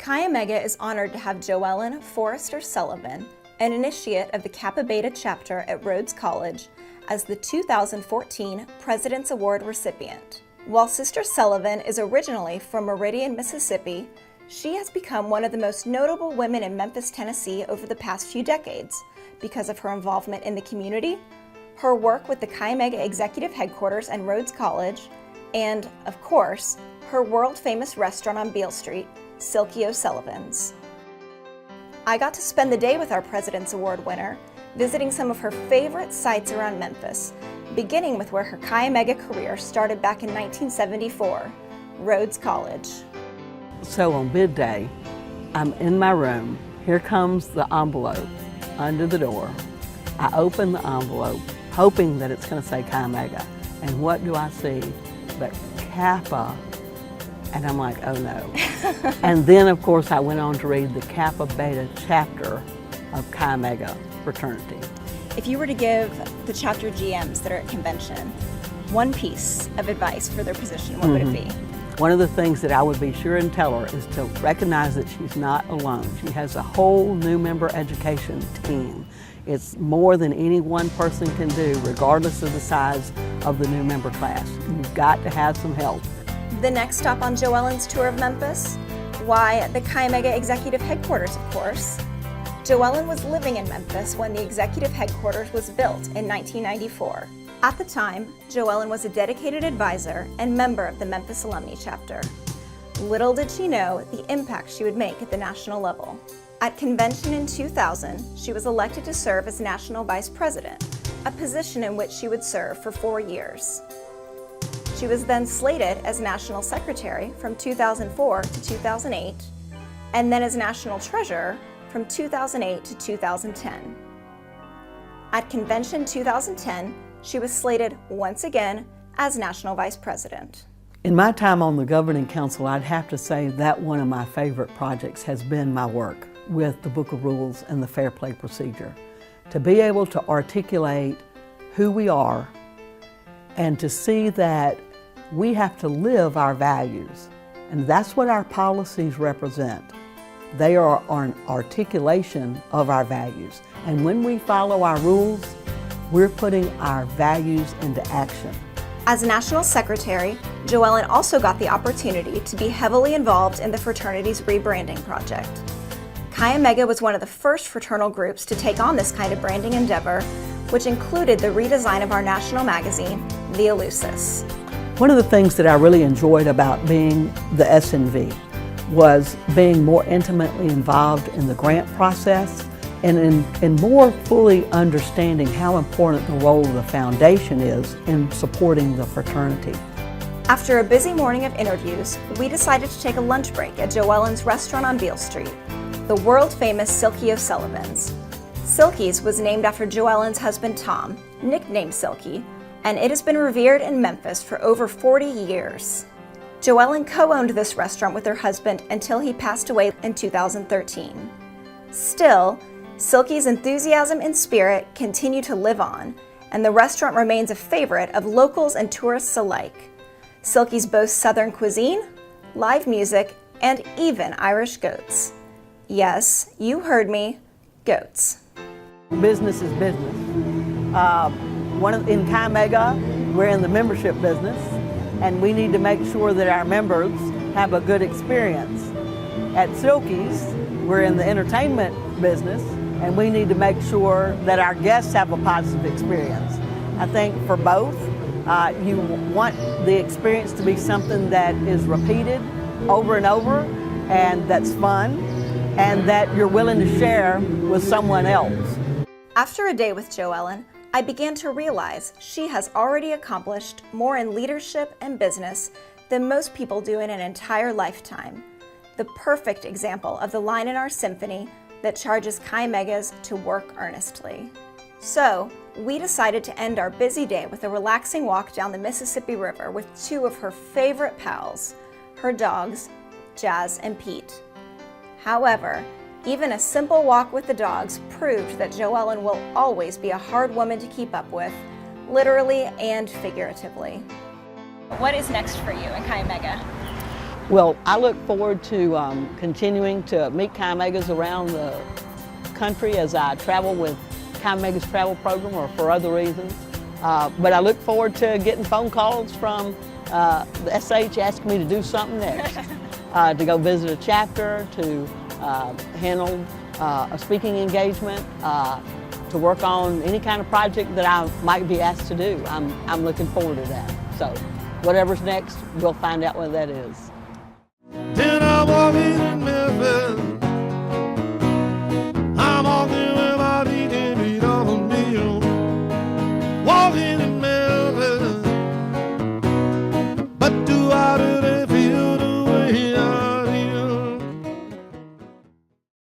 Chi Omega is honored to have Joellyn Forrester Sullivan, an initiate of the Kappa Beta chapter at Rhodes College, as the 2014 President's Award recipient. While Sister Sullivan is originally from Meridian, Mississippi, she has become one of the most notable women in Memphis, Tennessee over the past few decades because of her involvement in the community, her work with the Chi Omega Executive Headquarters and Rhodes College, and, of course, her world-famous restaurant on Beale Street, Silky O'Sullivan's. I got to spend the day with our President's Award winner, visiting some of her favorite sites around Memphis, beginning with where her Chi Omega career started back in 1974, Rhodes College. So on bid day, I'm in my room. Here comes the envelope under the door. I open the envelope, hoping that it's going to say Chi Omega. And what do I see but Kappa? And I'm like, oh no. And then, of course, I went on to read the Kappa Beta chapter of Chi Omega fraternity. If you were to give the chapter GMs that are at convention one piece of advice for their position, what would it be? One of the things that I would be sure and tell her is to recognize that she's not alone. She has a whole new member education team. It's more than any one person can do, regardless of the size of the new member class. You've got to have some help. The next stop on Joellyn's tour of Memphis? Why, the Chi Omega Executive Headquarters, of course. Joellyn was living in Memphis when the Executive Headquarters was built in 1994. At the time, Joellyn was a dedicated advisor and member of the Memphis Alumni Chapter. Little did she know the impact she would make at the national level. At convention in 2000, she was elected to serve as National Vice President, a position in which she would serve for 4 years. She was then slated as National Secretary from 2004 to 2008, and then as National Treasurer from 2008 to 2010. At Convention 2010, she was slated once again as National Vice President. In my time on the Governing Council, I'd have to say that one of my favorite projects has been my work with the Book of Rules and the Fair Play Procedure. To be able to articulate who we are and to see that we have to live our values. And that's what our policies represent. They are an articulation of our values. And when we follow our rules, we're putting our values into action. As National Secretary, Joellyn also got the opportunity to be heavily involved in the fraternity's rebranding project. Chi Omega was one of the first fraternal groups to take on this kind of branding endeavor, which included the redesign of our national magazine, The Eleusis. One of the things that I really enjoyed about being the SNV was being more intimately involved in the grant process and in more fully understanding how important the role of the foundation is in supporting the fraternity. After a busy morning of interviews, we decided to take a lunch break at Joellyn's restaurant on Beale Street, the world-famous Silky O'Sullivan's. Silky's was named after Joellyn's husband Tom, nicknamed Silky, and it has been revered in Memphis for over 40 years. Joellyn co-owned this restaurant with her husband until he passed away in 2013. Still, Silky's enthusiasm and spirit continue to live on, and the restaurant remains a favorite of locals and tourists alike. Silky's boasts Southern cuisine, live music, and even Irish goats. Yes, you heard me, goats. Business is business. In Chi Omega, we're in the membership business, and we need to make sure that our members have a good experience. At Silky's, we're in the entertainment business, and we need to make sure that our guests have a positive experience. I think for both, you want the experience to be something that is repeated over and over, and that's fun, and that you're willing to share with someone else. After a day with Joellyn, I began to realize she has already accomplished more in leadership and business than most people do in an entire lifetime. The perfect example of the line in our symphony that charges Chi Omegas to work earnestly. So, we decided to end our busy day with a relaxing walk down the Mississippi River with two of her favorite pals, her dogs, Jazz and Pete. However, even a simple walk with the dogs proved that Joellyn will always be a hard woman to keep up with, literally and figuratively. What is next for you in Chi Omega? Well, I look forward to continuing to meet Chi Megas around the country as I travel with Chi Megas travel program or for other reasons. But I look forward to getting phone calls from the SH asking me to do something next, to go visit a chapter, to handle a speaking engagement, to work on any kind of project that I might be asked to do. I'm looking forward to that. So whatever's next, we'll find out what that is. Then I walk in